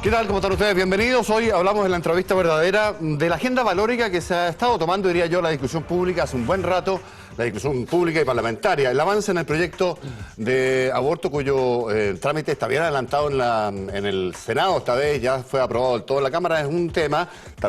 ¿Qué tal? ¿Cómo están ustedes? Bienvenidos. Hoy hablamos en la entrevista verdadera de la agenda valórica que se ha estado tomando, diría yo, la discusión pública hace un buen rato, la discusión pública y parlamentaria. El avance en el proyecto de aborto cuyo trámite está bien adelantado en el Senado, esta vez ya fue aprobado del todo en la Cámara, es un tema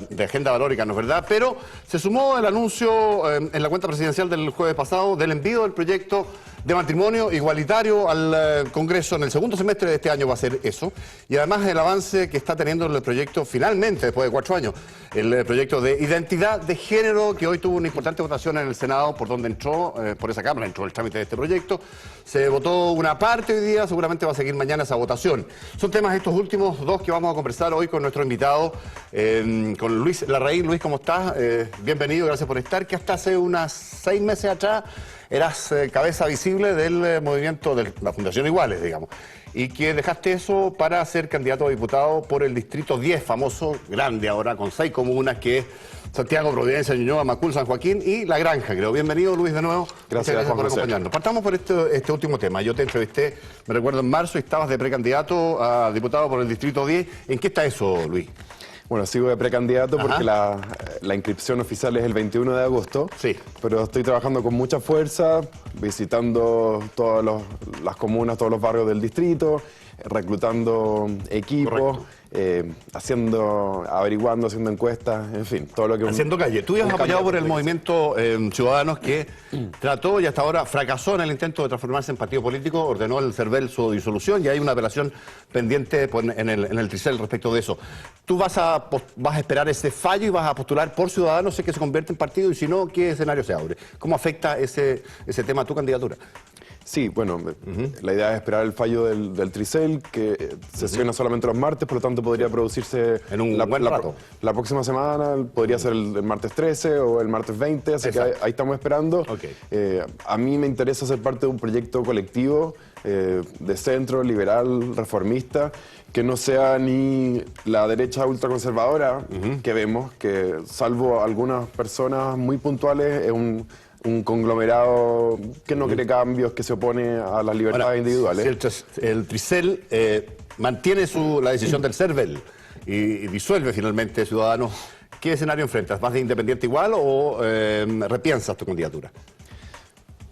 de agenda valórica, ¿no es verdad? Pero se sumó el anuncio en la cuenta presidencial del jueves pasado del envío del proyecto de matrimonio igualitario al Congreso. En el segundo semestre de este año va a ser eso. Y además el avance que está teniendo el proyecto finalmente, después de 4 años, el proyecto de identidad de género, que hoy tuvo una importante votación en el Senado, por donde entró, por esa Cámara entró el trámite de este proyecto. Se votó una parte hoy día, seguramente va a seguir mañana esa votación. Son temas estos últimos dos que vamos a conversar hoy con nuestro invitado, con Luis Larraín. Luis, ¿cómo estás? Bienvenido, gracias por estar, que hasta hace unas 6 meses atrás eras cabeza visible del movimiento de la Fundación Iguales, digamos, y que dejaste eso para ser candidato a diputado por el distrito 10, famoso, grande ahora, con 6 comunas, que es Santiago, Providencia, Ñuñoa, Macul, San Joaquín y La Granja, creo. Bienvenido, Luis, de nuevo. Gracias por acompañarnos. Partamos por este último tema. Yo te entrevisté, me recuerdo, en marzo, y estabas de precandidato a diputado por el distrito 10. ¿En qué está eso, Luis? Bueno, sigo de precandidato porque la inscripción oficial es el 21 de agosto. Sí. Pero estoy trabajando con mucha fuerza, visitando todas las comunas, todos los barrios del distrito, reclutando equipos, averiguando, haciendo encuestas, en fin, todo lo que... Haciendo calle. Tú has apoyado por el movimiento Ciudadanos, que trató y hasta ahora fracasó en el intento de transformarse en partido político, ordenó el CERVEL su disolución y hay una apelación pendiente en el Tricel respecto de eso. ¿Tú vas a esperar ese fallo y vas a postular por Ciudadanos, sé que se convierte en partido, y si no, qué escenario se abre? ¿Cómo afecta ese tema a tu candidatura? Sí, bueno, la idea es esperar el fallo del Tricel, que sesiona solamente los martes, por lo tanto podría producirse en un buen rato. La próxima semana, podría ser el martes 13 o el martes 20, así que ahí estamos esperando. Okay. A mí me interesa ser parte de un proyecto colectivo de centro, liberal, reformista, que no sea ni la derecha ultraconservadora que vemos, que salvo algunas personas muy puntuales es un conglomerado que no quiere cambios, que se opone a las libertades individuales. Si el Tricel mantiene la decisión del CERVEL y disuelve finalmente Ciudadanos, ¿qué escenario enfrentas? ¿Vas de independiente igual o repiensas tu candidatura?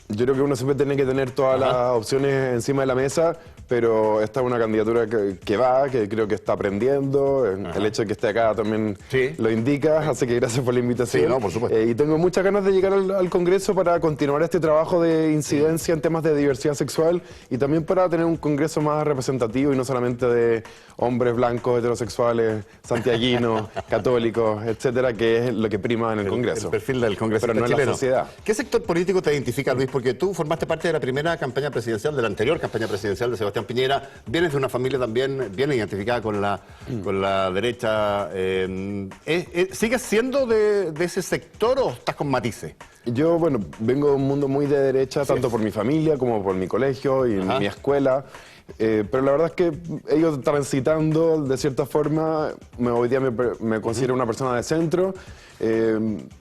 Yo creo que uno siempre tiene que tener todas las opciones encima de la mesa, pero esta es una candidatura que creo que está aprendiendo. El hecho de que esté acá también lo indica, así que gracias por la invitación. Sí, no, por supuesto. Y tengo muchas ganas de llegar al Congreso para continuar este trabajo de incidencia en temas de diversidad sexual y también para tener un Congreso más representativo y no solamente de hombres blancos, heterosexuales, santiaguinos, católicos, etcétera, que es lo que prima en el Congreso. El perfil del Congreso, pero no en la sociedad. ¿Qué sector político te identifica, Luis? Porque tú formaste parte de la primera campaña presidencial, de la anterior campaña presidencial de Sebastián Piñera, vienes de una familia también bien identificada con la derecha. ¿Sigues siendo de ese sector o estás con matices? Yo, bueno, vengo de un mundo muy de derecha, tanto por mi familia como por mi colegio y mi escuela. Pero la verdad es que he ido transitando de cierta forma. Hoy día me considero una persona de centro.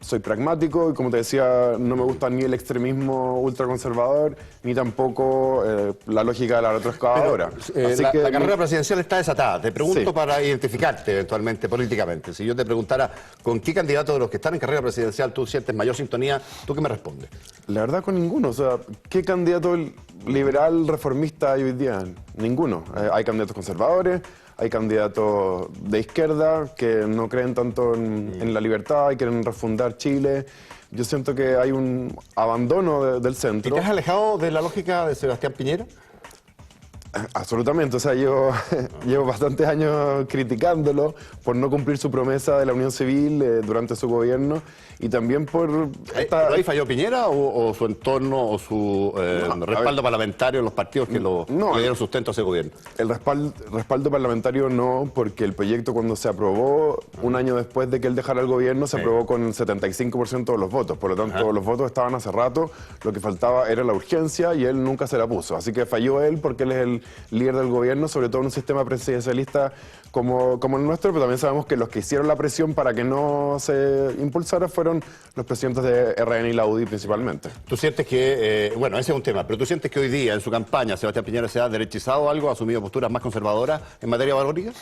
Soy pragmático y, como te decía, no me gusta ni el extremismo ultraconservador ni tampoco la lógica de la retroexcavadora. La carrera presidencial está desatada. Te pregunto para identificarte eventualmente políticamente. Si yo te preguntara con qué candidato de los que están en carrera presidencial tú sientes mayor sintonía, ¿tú qué me respondes? La verdad, con ninguno. O sea, ¿qué candidato liberal reformista hay hoy día? Ninguno. Hay candidatos conservadores, hay candidatos de izquierda que no creen tanto en la libertad y quieren refundar Chile. Yo siento que hay un abandono del centro. ¿Y te has alejado de la lógica de Sebastián Piñera? Absolutamente, o sea, llevo bastantes años criticándolo por no cumplir su promesa de la unión civil durante su gobierno y también por... ¿Pero ahí falló Piñera o su entorno o su respaldo parlamentario en los partidos que le dieron sustento a ese gobierno? El respaldo parlamentario no, porque el proyecto, cuando se aprobó un año después de que él dejara el gobierno, se aprobó con el 75% de los votos. Por lo tanto, los votos estaban hace rato, lo que faltaba era la urgencia y él nunca se la puso. Así que falló él porque él es el líder del gobierno, sobre todo en un sistema presidencialista como el nuestro, pero también sabemos que los que hicieron la presión para que no se impulsara fueron los presidentes de RN y la UDI principalmente. ¿Tú sientes que, bueno, ese es un tema, pero tú sientes que hoy día en su campaña Sebastián Piñera se ha derechizado algo, ha asumido posturas más conservadoras en materia valórica?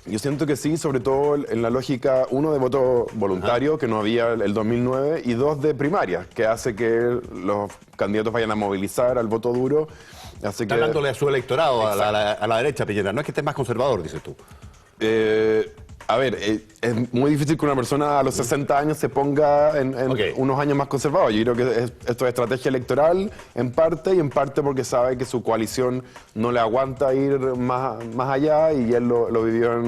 Yo siento que sí, sobre todo en la lógica, uno, de voto voluntario, que no había el 2009, y dos, de primaria, que hace que los candidatos vayan a movilizar al voto duro. Así Está que, dándole a su electorado, a la derecha, Piñera. No es que esté más conservador, dices tú. A ver, es muy difícil que una persona a los 60 años se ponga en unos años más conservados. Yo creo que esto es estrategia electoral en parte, y en parte porque sabe que su coalición no le aguanta ir más allá, y él lo vivió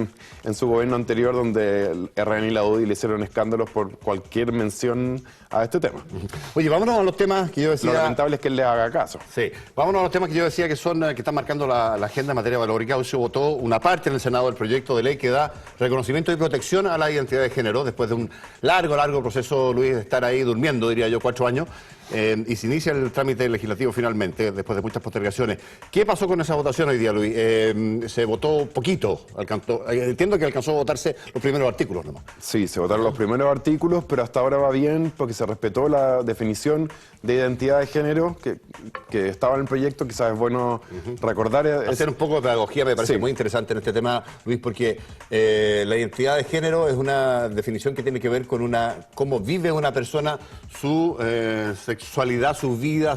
en su gobierno anterior, donde el RN y la UDI le hicieron escándalos por cualquier mención a este tema. Oye, vámonos a los temas que yo decía... Lo lamentable es que él le haga caso. Sí, vámonos a los temas que yo decía que están marcando la agenda en materia valórica. Hoy se votó una parte en el Senado del proyecto de ley que da reconocimiento y protección a la identidad de género después de un largo proceso, Luis, de estar ahí durmiendo, diría yo, 4 años. Y se inicia el trámite legislativo finalmente, después de muchas postergaciones. ¿Qué pasó con esa votación hoy día, Luis? Se votó poquito, entiendo que alcanzó a votarse los primeros artículos nomás. Sí, se votaron los primeros artículos, pero hasta ahora va bien porque se respetó la definición de identidad de género que estaba en el proyecto. Quizás es bueno recordar. Hacer un poco de pedagogía me parece muy interesante en este tema, Luis, porque la identidad de género es una definición que tiene que ver con cómo vive una persona su sexualidad, su vida,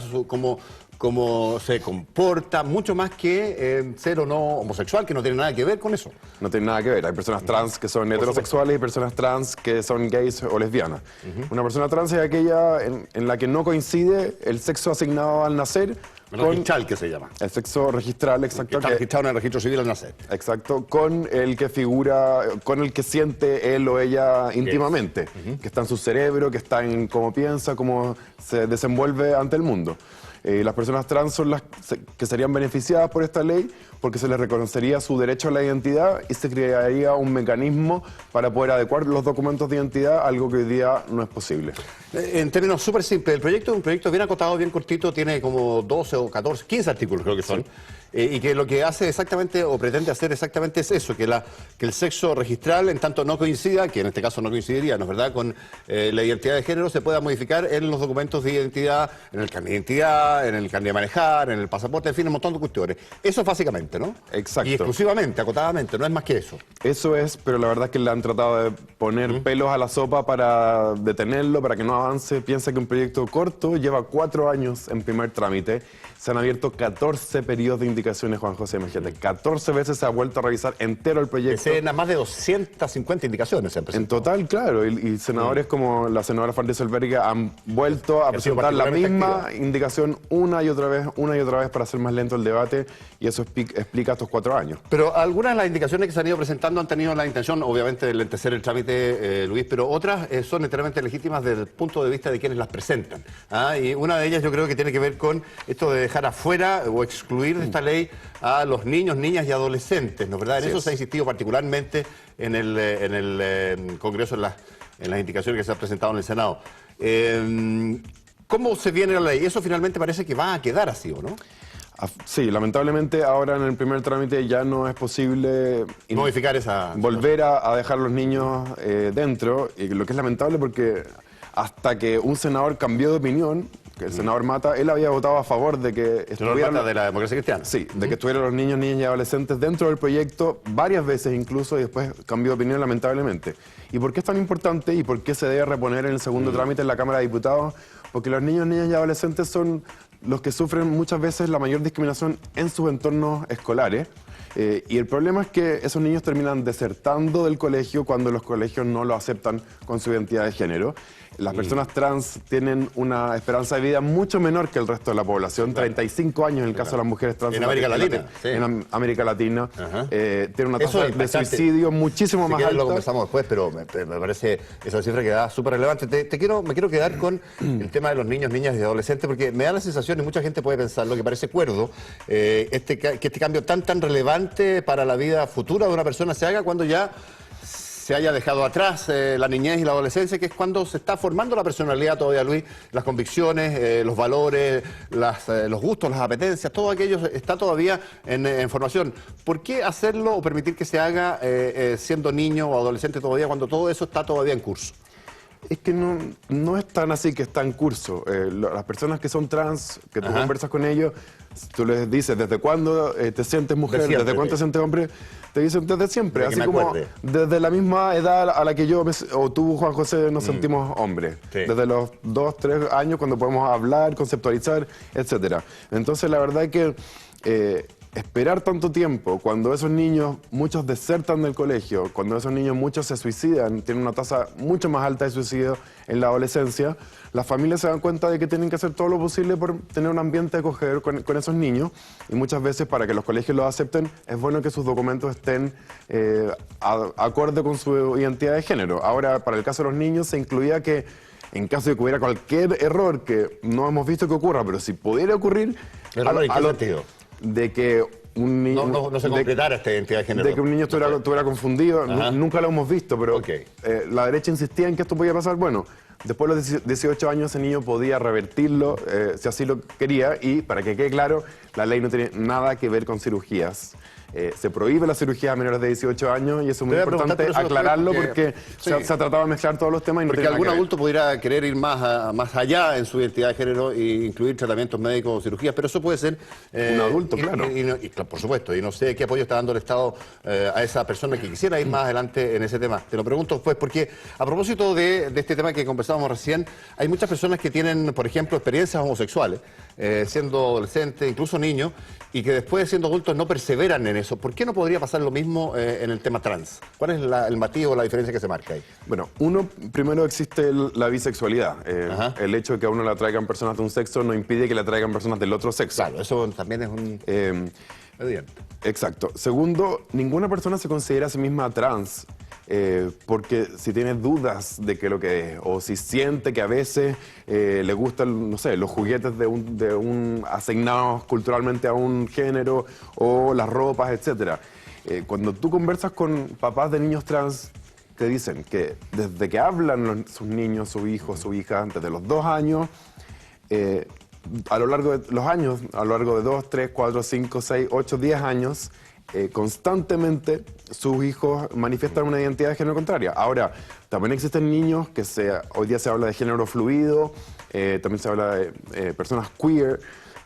cómo se comporta, mucho más que ser o no homosexual, que no tiene nada que ver con eso. No tiene nada que ver. Hay personas trans que son heterosexuales y personas trans que son gays o lesbianas. Una persona trans es aquella en la que no coincide el sexo asignado al nacer registral, que se llama. El sexo registral, exacto. Que está registrado en el registro civil al nacer. Exacto, con el que figura, con el que siente él o ella íntimamente, que está en su cerebro, que está en cómo piensa, cómo se desenvuelve ante el mundo. Las personas trans son las que serían beneficiadas por esta ley porque se les reconocería su derecho a la identidad y se crearía un mecanismo para poder adecuar los documentos de identidad, algo que hoy día no es posible. En términos súper simples, el proyecto es un proyecto bien acotado, bien cortito, tiene como 12 o 14, 15 artículos creo que son. Sí. Y que lo que hace exactamente, o pretende hacer exactamente, es eso, que el sexo registral, en tanto no coincida, que en este caso no coincidiría, ¿no es verdad?, con la identidad de género, se pueda modificar en los documentos de identidad, en el carnet de identidad, en el carnet de manejar, en el pasaporte, en fin, un montón de cuestiones. Eso es básicamente, ¿no? Exacto. Y exclusivamente, acotadamente, no es más que eso. Eso es, pero la verdad es que le han tratado de poner pelos a la sopa para detenerlo, para que no avance. Piensa que un proyecto corto lleva 4 años en primer trámite. Se han abierto 14 periodos de indicaciones, Juan José, imagínate. 14 veces se ha vuelto a revisar entero el proyecto. Más de 250 indicaciones se han presentado. En total, claro. Y senadores como la senadora Fardes Solberga han vuelto a presentar la misma indicación una y otra vez para hacer más lento el debate, y eso explica estos 4 años. Pero algunas de las indicaciones que se han ido presentando han tenido la intención, obviamente, de lentecer el trámite, Luis, pero otras son enteramente legítimas desde el punto de vista de quienes las presentan. Y una de ellas yo creo que tiene que ver con esto de dejar afuera o excluir de esta ley a los niños, niñas y adolescentes, ¿no es verdad? En eso se ha insistido particularmente en el Congreso, en las indicaciones que se han presentado en el Senado. ¿Cómo se viene la ley? Eso finalmente parece que va a quedar así, ¿o no? Sí, lamentablemente ahora en el primer trámite ya no es posible modificar volver a dejar a los niños dentro, y lo que es lamentable porque hasta que un senador cambió de opinión, que el senador Mata, él había votado a favor de que estuvieran... Mata de la Democracia Cristiana. Sí, de que estuvieran los niños, niñas y adolescentes dentro del proyecto varias veces incluso, y después cambió de opinión lamentablemente. ¿Y por qué es tan importante y por qué se debe reponer en el segundo trámite en la Cámara de Diputados? Porque los niños, niñas y adolescentes son los que sufren muchas veces la mayor discriminación en sus entornos escolares. Y el problema es que esos niños terminan desertando del colegio cuando los colegios no lo aceptan con su identidad de género. Las personas trans tienen una esperanza de vida mucho menor que el resto de la población, 35 años en el caso de las mujeres trans. En América Latina. En América Latina. Tiene una tasa de suicidio muchísimo más alta. Lo conversamos después, pero me parece esa cifra que da súper relevante. Me quiero quedar con el tema de los niños, niñas y adolescentes, porque me da la sensación, y mucha gente puede pensarlo, que parece cuerdo, que este cambio tan relevante para la vida futura de una persona se haga cuando ya se haya dejado atrás la niñez y la adolescencia, que es cuando se está formando la personalidad todavía, Luis, las convicciones, los valores, los gustos, las apetencias, todo aquello está todavía en formación. ¿Por qué hacerlo o permitir que se haga siendo niño o adolescente todavía, cuando todo eso está todavía en curso? Es que no es tan así que está en curso. Las personas que son trans, que tú conversas con ellos, tú les dices, ¿desde cuándo te sientes mujer? ¿Desde cuándo te sientes hombre? Te dicen desde siempre, así como desde la misma edad a la que yo o tú, Juan José, nos sentimos hombres. Sí. Desde los 2, 3 años cuando podemos hablar, conceptualizar, etcétera. Entonces, la verdad es que esperar tanto tiempo, cuando esos niños, muchos desertan del colegio, cuando esos niños muchos se suicidan, tienen una tasa mucho más alta de suicidio en la adolescencia, las familias se dan cuenta de que tienen que hacer todo lo posible por tener un ambiente acogedor con esos niños, y muchas veces para que los colegios los acepten es bueno que sus documentos estén acorde con su identidad de género. Ahora, para el caso de los niños se incluía que en caso de que hubiera cualquier error, que no hemos visto que ocurra, pero si pudiera ocurrir... ¿Pero en qué sentido? De que un niño... No se completara esta identidad de género. De que un niño estuviera confundido, nunca lo hemos visto, pero la derecha insistía en que esto podía pasar. Bueno, después de los 18 años ese niño podía revertirlo si así lo quería, y para que quede claro, la ley no tiene nada que ver con cirugías. Se prohíbe la cirugía a menores de 18 años y eso es muy importante aclararlo porque se ha tratado de mezclar todos los temas. Y no porque algún adulto pudiera querer ir más allá en su identidad de género e incluir tratamientos médicos o cirugías, pero eso puede ser... un adulto, claro. Por supuesto, y no sé qué apoyo está dando el Estado a esa persona que quisiera ir más adelante en ese tema. Te lo pregunto pues porque a propósito de este tema que conversábamos recién, hay muchas personas que tienen, por ejemplo, experiencias homosexuales, siendo adolescentes, incluso niños, y que después siendo adultos no perseveran en eso. ¿Por qué no podría pasar lo mismo en el tema trans? ¿Cuál es el matiz o la diferencia que se marca ahí? Bueno, primero existe la bisexualidad. El hecho de que a uno le atraigan personas de un sexo no impide que le atraigan personas del otro sexo. Claro, eso también es un... evidente. Exacto. Segundo, ninguna persona se considera a sí misma trans. Porque si tiene dudas de que lo que es, o si siente que a veces le gustan, no sé, los juguetes de un asignados culturalmente a un género, o las ropas, etcétera. Cuando tú conversas con papás de niños trans, te dicen que desde que hablan sus niños, su hijo, su hija, desde los 2 años, a lo largo de los años, a lo largo de 2, 3, 4, 5, 6, 8, 10 años, constantemente sus hijos manifiestan una identidad de género contraria. Ahora, también existen niños que hoy día se habla de género fluido, también se habla de personas queer,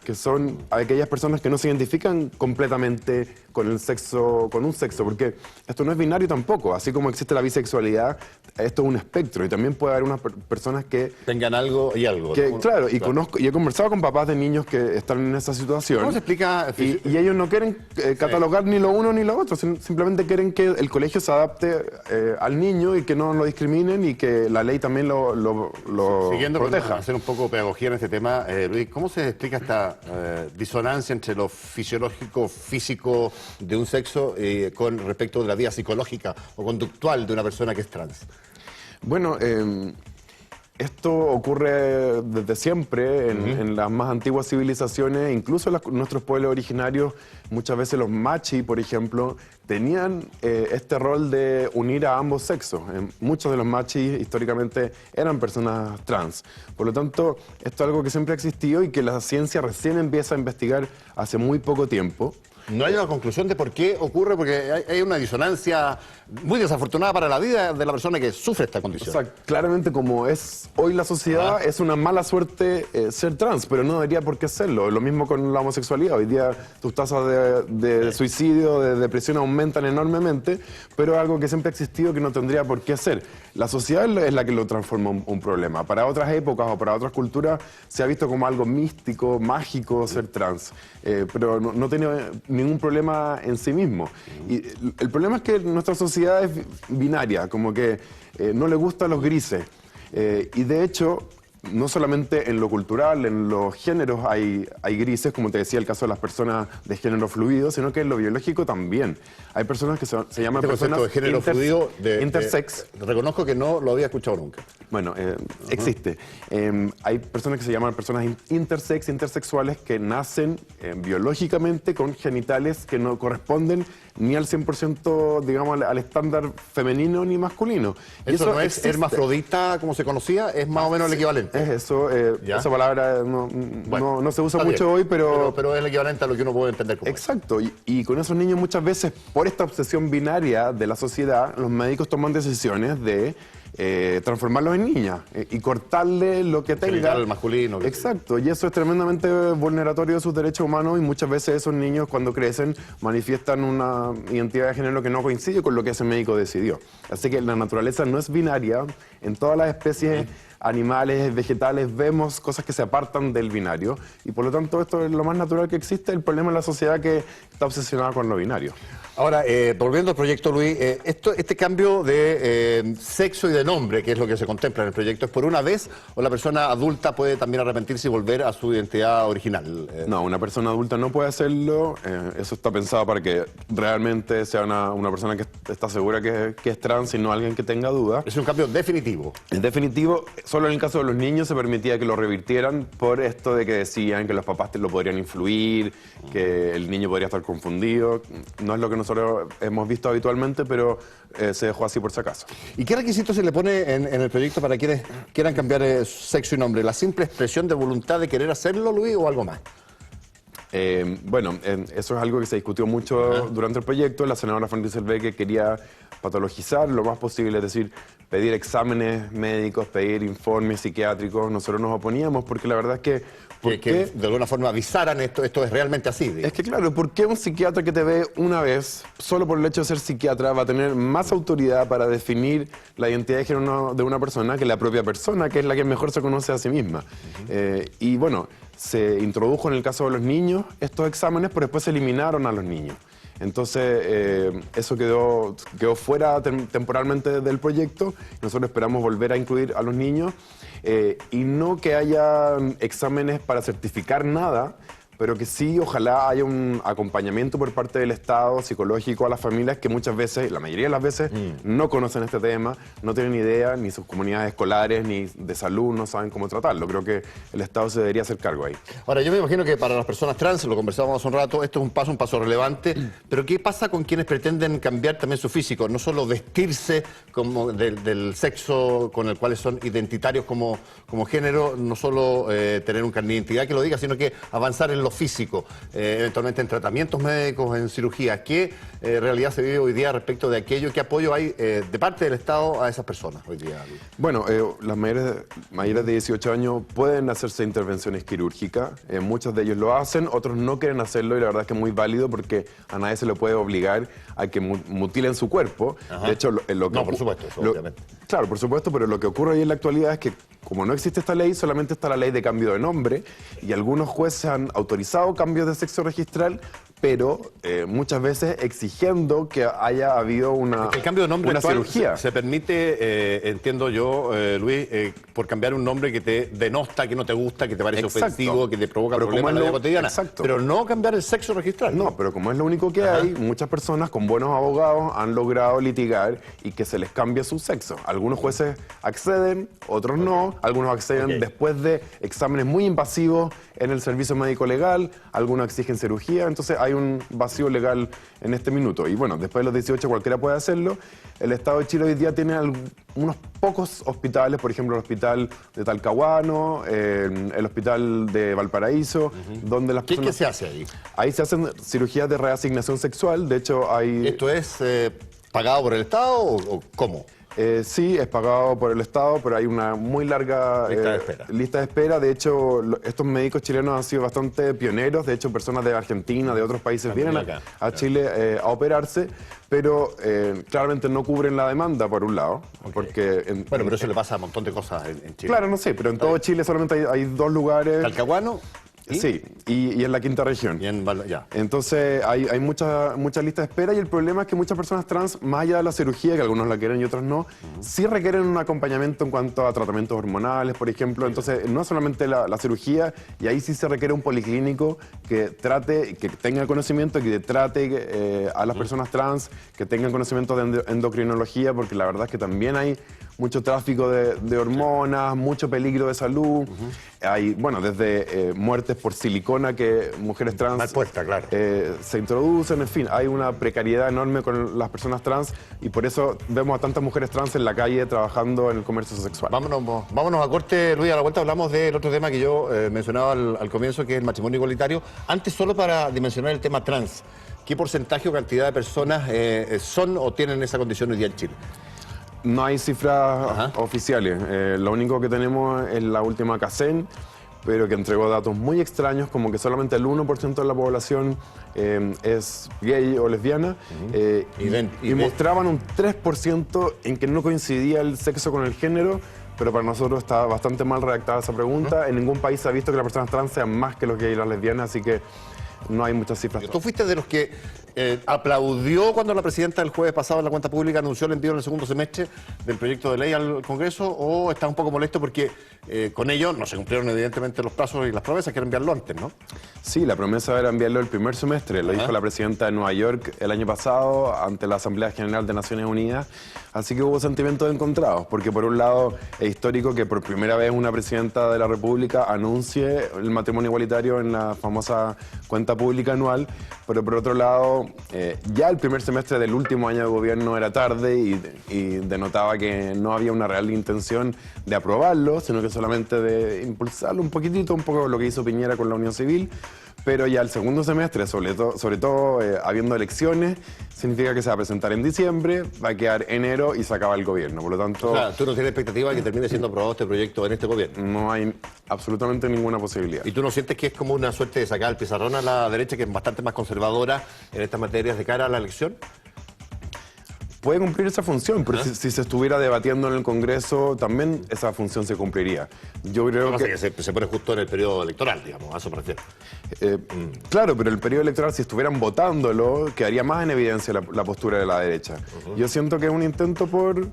que son aquellas personas que no se identifican completamente con un sexo, porque esto no es binario tampoco. Así como existe la bisexualidad, esto es un espectro, y también puede haber unas personas que... tengan algo y algo. Claro, y he conversado con papás de niños que están en esa situación. ¿Cómo se explica? Y ellos no quieren catalogar ni lo uno ni lo otro, simplemente quieren que el colegio se adapte al niño y que no lo discriminen y que la ley también lo Siguiendo proteja. Con hacer un poco pedagogía en este tema, Luis, ¿cómo se explica esta disonancia entre lo fisiológico, físico de un sexo con respecto de la vida psicológica o conductual de una persona que es trans? Bueno, esto ocurre desde siempre en las más antiguas civilizaciones, incluso en nuestros pueblos originarios. Muchas veces los machi, por ejemplo, tenían este rol de unir a ambos sexos. Muchos de los machis históricamente eran personas trans. Por lo tanto, esto es algo que siempre ha existido y que la ciencia recién empieza a investigar hace muy poco tiempo. No hay una conclusión de por qué ocurre, porque hay una disonancia muy desafortunada para la vida de la persona que sufre esta condición. O sea, claramente como es hoy la sociedad, es una mala suerte ser trans, pero no debería por qué serlo. Lo mismo con la homosexualidad. Hoy día tus tasas de suicidio, de depresión aumentan enormemente, pero es algo que siempre ha existido que no tendría por qué ser. La sociedad es la que lo transforma un problema. Para otras épocas o para otras culturas se ha visto como algo místico, mágico ser trans, pero no tiene ningún problema en sí mismo. Y el problema es que nuestra sociedad es binaria, como que no le gustan los grises. Y de hecho, no solamente en lo cultural, en los géneros hay grises, como te decía el caso de las personas de género fluido, sino que en lo biológico también. Hay personas que se llaman personas de género fluido, intersex. Reconozco que no lo había escuchado nunca. Bueno, existe. Hay personas que se llaman personas intersex, intersexuales, que nacen biológicamente con genitales que no corresponden ni al 100%, digamos, al estándar femenino ni masculino. ¿Eso no es hermafrodita como se conocía? ¿Es más o menos el equivalente? Es eso, ¿Ya? esa palabra no se usa Está mucho bien, hoy, pero es el equivalente a lo que uno puede entender como exacto, y con esos niños muchas veces, por esta obsesión binaria de la sociedad, los médicos toman decisiones de transformarlos en niñas y cortarle lo que tenga. Genital masculino. Exacto, y eso es tremendamente vulneratorio de sus derechos humanos y muchas veces esos niños cuando crecen manifiestan una identidad de género que no coincide con lo que ese médico decidió. Así que la naturaleza no es binaria, en todas las especies animales, vegetales, vemos cosas que se apartan del binario y por lo tanto esto es lo más natural que existe. El problema es la sociedad que está obsesionada con lo binario. Ahora, volviendo al proyecto, Luis, este cambio de sexo y de nombre, que es lo que se contempla en el proyecto, ¿es por una vez o la persona adulta puede también arrepentirse y volver a su identidad original? No, una persona adulta no puede hacerlo. Eso está pensado para que realmente sea una persona que está segura que es trans y no alguien que tenga dudas. Es un cambio definitivo. En definitivo, solo en el caso de los niños se permitía que lo revirtieran por esto de que decían que los papás lo podrían influir, que el niño podría estar confundido. No es lo que nosotros hemos visto habitualmente, pero se dejó así por si acaso. ¿Y qué requisitos se le pone en el proyecto para quienes quieran cambiar sexo y nombre? ¿La simple expresión de voluntad de querer hacerlo, Luis, o algo más? Bueno, eso es algo que se discutió mucho durante el proyecto. La senadora Van Rysselberghe quería patologizar lo más posible, es decir, pedir exámenes médicos, pedir informes psiquiátricos. Nosotros nos oponíamos porque la verdad es que... Que de alguna forma avisaran esto es realmente así. Digamos. Es que claro, ¿por qué un psiquiatra que te ve una vez, solo por el hecho de ser psiquiatra, va a tener más autoridad para definir la identidad de género de una persona que la propia persona, que es la que mejor se conoce a sí misma? Y bueno, se introdujo en el caso de los niños estos exámenes, pero después se eliminaron a los niños. Entonces, eso quedó fuera temporalmente del proyecto. Nosotros esperamos volver a incluir a los niños y no que haya exámenes para certificar nada, pero que sí, ojalá haya un acompañamiento por parte del Estado psicológico a las familias que muchas veces, la mayoría de las veces, no conocen este tema, no tienen idea, ni sus comunidades escolares, ni de salud, no saben cómo tratarlo. Creo que el Estado se debería hacer cargo ahí. Ahora, yo me imagino que para las personas trans, lo conversábamos hace un rato, esto es un paso relevante, pero ¿qué pasa con quienes pretenden cambiar también su físico? No solo vestirse como del sexo con el cual son identitarios como género, no solo tener un carnet de identidad que lo diga, sino que avanzar en lo físico, eventualmente en tratamientos médicos, en cirugía. ¿Qué realidad se vive hoy día respecto de aquello? ¿Qué apoyo hay de parte del Estado a esas personas hoy día? Bueno, las mayores de 18 años pueden hacerse intervenciones quirúrgicas. Muchos de ellos lo hacen, otros no quieren hacerlo y la verdad es que es muy válido porque a nadie se le puede obligar a que mutilen su cuerpo. Ajá. De hecho, no, por supuesto, eso, obviamente. Claro, por supuesto, pero lo que ocurre hoy en la actualidad es que como no existe esta ley, solamente está la ley de cambio de nombre y algunos jueces han autorizado cambios de sexo registral, pero muchas veces exigiendo que haya habido el cambio de nombre una actual cirugía. se permite, entiendo yo, Luis, por cambiar un nombre que te denosta, que no te gusta, que te parece Exacto. ofensivo, que te provoca Pero problemas en la vida cotidiana. Exacto. Pero no cambiar el sexo registral. No, pero como es lo único que hay, muchas personas con buenos abogados han logrado litigar y que se les cambie su sexo. Algunos jueces acceden, otros no. Algunos acceden después de exámenes muy invasivos en el servicio médico legal, algunos exigen cirugía, entonces hay un vacío legal en este minuto. Y bueno, después de los 18 cualquiera puede hacerlo. El Estado de Chile hoy día tiene unos pocos hospitales, por ejemplo el hospital de Talcahuano, el hospital de Valparaíso, donde las personas... ¿Qué se hace ahí? Ahí se hacen cirugías de reasignación sexual, de hecho hay... ¿Esto es pagado por el Estado o cómo? Sí, es pagado por el Estado, pero hay una muy larga lista de espera. De hecho, estos médicos chilenos han sido bastante pioneros. De hecho, personas de Argentina, de otros países vienen a Chile a operarse, pero claramente no cubren la demanda, por un lado. Porque bueno, pero eso le pasa a un montón de cosas en Chile. Claro, no sé, pero en todo Chile solamente hay dos lugares. ¿Talcahuano? ¿Y? Sí, y en la quinta región. Ya. Entonces hay mucha lista de espera y el problema es que muchas personas trans, más allá de la cirugía, que algunos la quieren y otros no, sí requieren un acompañamiento en cuanto a tratamientos hormonales, por ejemplo. Entonces no solamente la cirugía, y ahí sí se requiere un policlínico que trate, que tenga conocimiento, que trate a las personas trans, que tengan conocimiento de endocrinología, porque la verdad es que también hay mucho tráfico de hormonas, mucho peligro de salud. Hay, bueno, desde muertes por silicona silicona que mujeres trans Mal puesta, claro. se introducen, en fin, hay una precariedad enorme con las personas trans y por eso vemos a tantas mujeres trans en la calle trabajando en el comercio sexual. Vámonos a corte, Luis, a la vuelta hablamos del otro tema que yo mencionaba al comienzo, que es el matrimonio igualitario. Antes, solo para dimensionar el tema trans, ¿qué porcentaje o cantidad de personas son o tienen esa condición hoy día en Chile? No hay cifras oficiales. Lo único que tenemos es la última CACEN, pero que entregó datos muy extraños, como que solamente el 1% de la población es gay o lesbiana, y mostraban un 3% en que no coincidía el sexo con el género, pero para nosotros está bastante mal redactada esa pregunta. En ningún país se ha visto que las personas trans sean más que los gays y las lesbianas, así que no hay muchas cifras. ¿Tú fuiste de los que aplaudió cuando la presidenta el jueves pasado en la cuenta pública anunció el envío en el segundo semestre del proyecto de ley al Congreso, o está un poco molesto porque con ello no se cumplieron evidentemente los plazos y las promesas, que era enviarlo antes, ¿no? Sí, la promesa era enviarlo el primer semestre, lo dijo la presidenta de Nueva York el año pasado ante la Asamblea General de Naciones Unidas, así que hubo sentimientos encontrados, porque por un lado es histórico que por primera vez una presidenta de la República anuncie el matrimonio igualitario en la famosa cuenta pública anual, pero por otro lado ya el primer semestre del último año de gobierno era tarde y denotaba que no había una real intención de aprobarlo, sino que solamente de impulsarlo un poquitito, un poco lo que hizo Piñera con la Unión Civil. Pero ya el segundo semestre, sobre todo habiendo elecciones, significa que se va a presentar en diciembre, va a quedar enero y se acaba el gobierno. Por lo tanto, o sea, ¿tú no tienes expectativa de que termine siendo aprobado este proyecto en este gobierno? No hay absolutamente ninguna posibilidad. ¿Y tú no sientes que es como una suerte de sacar el pizarrón a la derecha, que es bastante más conservadora en estas materias de cara a la elección? Puede cumplir esa función, pero si se estuviera debatiendo en el Congreso, también esa función se cumpliría. Yo creo que se pone justo en el periodo electoral, digamos, a eso me refiero. Claro, pero el periodo electoral, si estuvieran votándolo, quedaría más en evidencia la postura de la derecha. Yo siento que es un intento por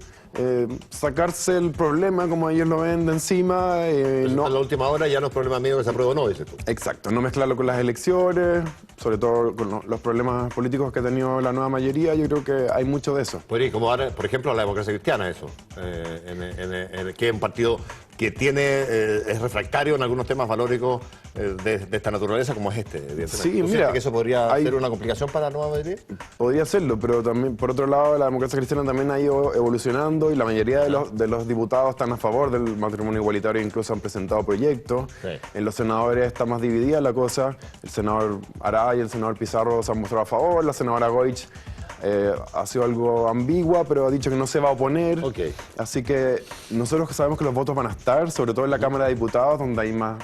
sacarse el problema, como ellos lo ven, de encima. No. En la última hora ya no es problema mío que se apruebe o no, dices tú. Exacto, no mezclarlo con las elecciones, sobre todo con los problemas políticos que ha tenido la nueva mayoría. Yo creo que hay mucho de eso. Podría incomodar, por ejemplo, a la democracia cristiana eso, que es un partido que es refractario en algunos temas valóricos de esta naturaleza, como es este, evidentemente. Sí, mira, que eso podría ser una complicación para la nueva mayoría? Podría serlo, pero también, por otro lado, la democracia cristiana también ha ido evolucionando y la mayoría de los diputados están a favor del matrimonio igualitario, incluso han presentado proyectos. Sí. En los senadores está más dividida la cosa. El senador Aray y el senador Pizarro se han mostrado a favor, la senadora Goich ha sido algo ambigua, pero ha dicho que no se va a oponer. Así que nosotros sabemos que los votos van a estar, sobre todo en la Cámara de Diputados, donde hay más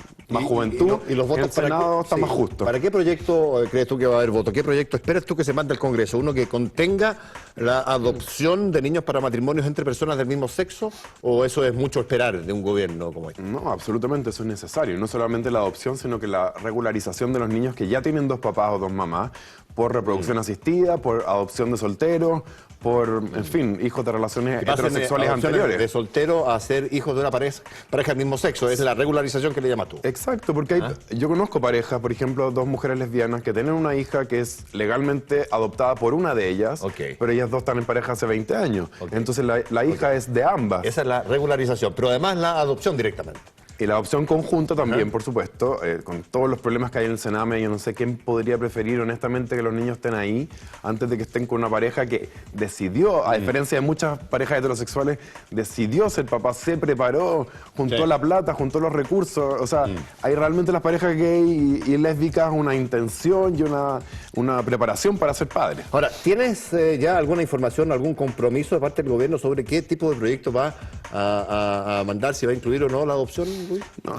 juventud, y los votos en el Senado está más justo. ¿Para qué proyecto crees tú que va a haber voto? ¿Qué proyecto esperas tú que se mande al Congreso? ¿Uno que contenga la adopción de niños para matrimonios entre personas del mismo sexo? ¿O eso es mucho esperar de un gobierno como este? No, absolutamente, eso es necesario. No solamente la adopción, sino que la regularización de los niños que ya tienen dos papás o dos mamás, por reproducción asistida, por adopción de solteros, por, en fin, hijos de relaciones heterosexuales anteriores. De soltero a ser hijos de una pareja del mismo sexo, es la regularización que le llamas tú. Exacto, porque yo conozco parejas, por ejemplo, dos mujeres lesbianas que tienen una hija que es legalmente adoptada por una de ellas, pero ellas dos están en pareja hace 20 años. Entonces la hija es de ambas. Esa es la regularización, pero además la adopción directamente. Y la adopción conjunta también, por supuesto, con todos los problemas que hay en el Sename. Yo no sé quién podría preferir, honestamente, que los niños estén ahí antes de que estén con una pareja que decidió, a diferencia de muchas parejas heterosexuales, decidió ser papá, se preparó, juntó la plata, juntó los recursos. O sea, hay realmente las parejas gay y lésbicas una intención y una preparación para ser padres. Ahora, ¿tienes ya alguna información, algún compromiso de parte del gobierno sobre qué tipo de proyecto va a mandar, si va a incluir o no la adopción?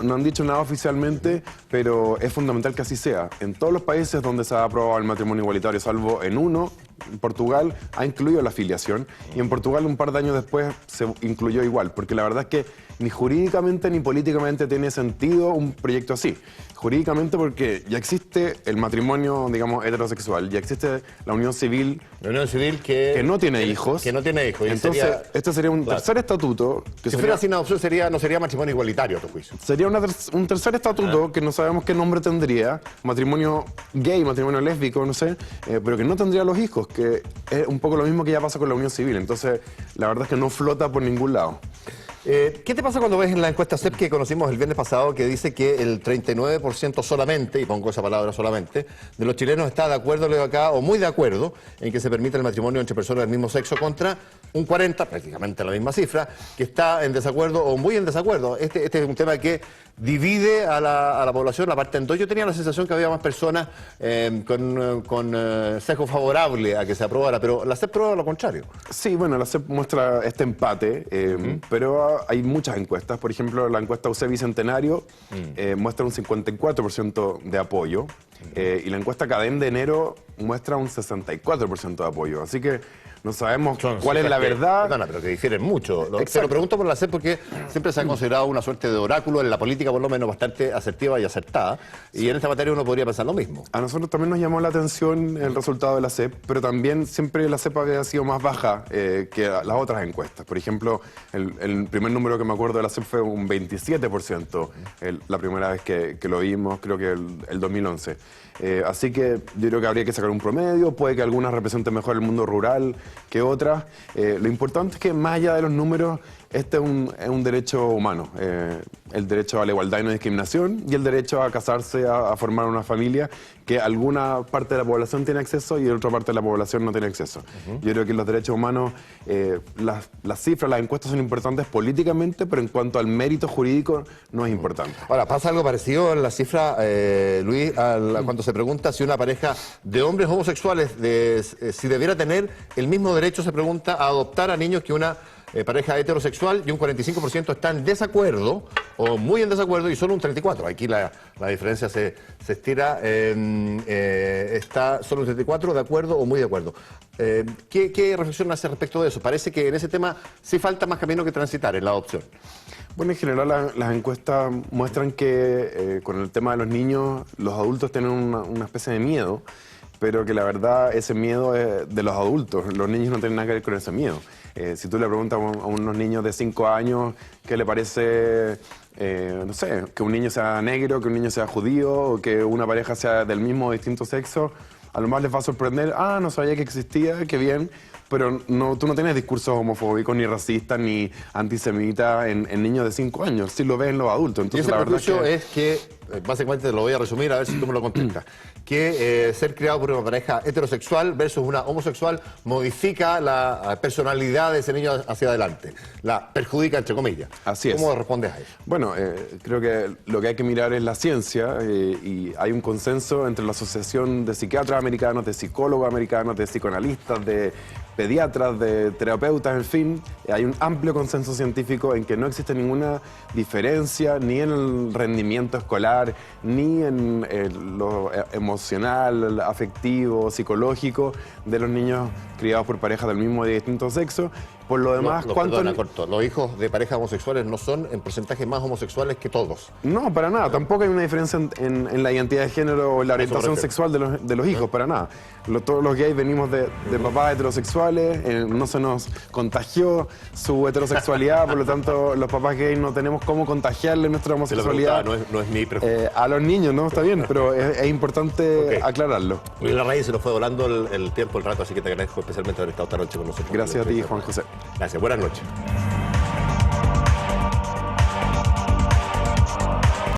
No han dicho nada oficialmente, pero es fundamental que así sea. En todos los países donde se ha aprobado el matrimonio igualitario, salvo en uno, Portugal ha incluido la filiación, y en Portugal un par de años después se incluyó igual, porque la verdad es que ni jurídicamente ni políticamente tiene sentido un proyecto así. Jurídicamente porque ya existe el matrimonio, digamos, heterosexual, ya existe la unión civil. La unión civil que no tiene hijos. Que no tiene hijos. Entonces, este sería un tercer estatuto. Que si fuera sin adopción no sería matrimonio igualitario, a tu juicio. Sería un tercer estatuto que no sabemos qué nombre tendría, matrimonio gay, matrimonio lésbico, no sé, pero que no tendría los hijos, que es un poco lo mismo que ya pasa con la unión civil. Entonces, la verdad es que no flota por ningún lado. ¿Qué te pasa cuando ves en la encuesta CEP que conocimos el viernes pasado que dice que el 39% solamente, y pongo esa palabra solamente, de los chilenos está de acuerdo, leo acá, o muy de acuerdo en que se permita el matrimonio entre personas del mismo sexo contra un 40%, prácticamente la misma cifra, que está en desacuerdo o muy en desacuerdo? Este es un tema que divide a la población, la parte en dos. Yo tenía la sensación que había más personas con sesgo favorable a que se aprobara, pero la CEP prueba lo contrario. Sí, bueno, la CEP muestra este empate, pero hay muchas encuestas. Por ejemplo, la encuesta UC Bicentenario muestra un 54% de apoyo y la encuesta Cadem de enero muestra un 64% de apoyo. Así que no sabemos cuál es la verdad. Perdona, pero que difieren mucho. Exacto. Lo pregunto por la CEP porque siempre se ha considerado una suerte de oráculo en la política, por lo menos bastante asertiva y acertada. Y en esta materia uno podría pensar lo mismo. A nosotros también nos llamó la atención el resultado de la CEP, pero también siempre la CEP había sido más baja que las otras encuestas. Por ejemplo, el primer número que me acuerdo de la CEP fue un 27%, la primera vez que lo vimos, creo que el 2011. Así que yo creo que habría que sacar un promedio, puede que algunas representen mejor el mundo rural que otras. Lo importante es que más allá de los números, este es un derecho humano, el derecho a la igualdad y no discriminación y el derecho a casarse, a formar una familia, que alguna parte de la población tiene acceso y otra parte de la población no tiene acceso. Yo creo que los derechos humanos, las cifras, las encuestas son importantes políticamente, pero en cuanto al mérito jurídico no es importante. Ahora, pasa algo parecido en la cifra, Luis, cuando se pregunta si una pareja de hombres homosexuales, si debiera tener el mismo derecho, se pregunta, a adoptar a niños que una pareja heterosexual, y un 45% está en desacuerdo o muy en desacuerdo y solo un 34%. Aquí la diferencia se estira, está solo un 34% de acuerdo o muy de acuerdo. ¿Qué reflexión hace respecto de eso? Parece que en ese tema sí falta más camino que transitar en la adopción. Bueno, en general las encuestas muestran que con el tema de los niños, los adultos tienen una especie de miedo, pero que la verdad ese miedo es de los adultos. Los niños no tienen nada que ver con ese miedo. Si tú le preguntas a unos niños de 5 años qué le parece, no sé, que un niño sea negro, que un niño sea judío, o que una pareja sea del mismo o distinto sexo, a lo más les va a sorprender, no sabía que existía, qué bien, pero tú no tienes discursos homofóbicos, ni racistas, ni antisemitas en niños de 5 años, sí lo ves en los adultos. Y Entonces, ese la verdad prejuicio es que, básicamente te lo voy a resumir, a ver si tú me lo contestas, que ser criado por una pareja heterosexual versus una homosexual modifica la personalidad de ese niño hacia adelante, la perjudica, entre comillas. Así es. ¿Cómo respondes a eso? Bueno, creo que lo que hay que mirar es la ciencia y hay un consenso entre la Asociación de Psiquiatras Americanos, de Psicólogos Americanos, de psicoanalistas, de pediatras, de terapeutas, en fin, hay un amplio consenso científico en que no existe ninguna diferencia ni en el rendimiento escolar, ni en lo emocional, afectivo, psicológico de los niños criados por parejas del mismo y de distinto sexo. Por lo demás, los hijos de parejas homosexuales no son en porcentaje más homosexuales que todos. No, para nada. Tampoco hay una diferencia en la identidad de género o en la orientación sexual de los hijos, para nada. Todos los gays venimos de papás heterosexuales, no se nos contagió su heterosexualidad, por lo tanto, los papás gays no tenemos cómo contagiarle nuestra homosexualidad. No es mi prejuicio. A los niños, ¿no? Está bien, pero es importante aclararlo. Luis Larraín, se nos fue volando el tiempo, el rato, así que te agradezco especialmente haber estado esta noche con nosotros. Gracias a ti, Juan José. Gracias, buenas noches.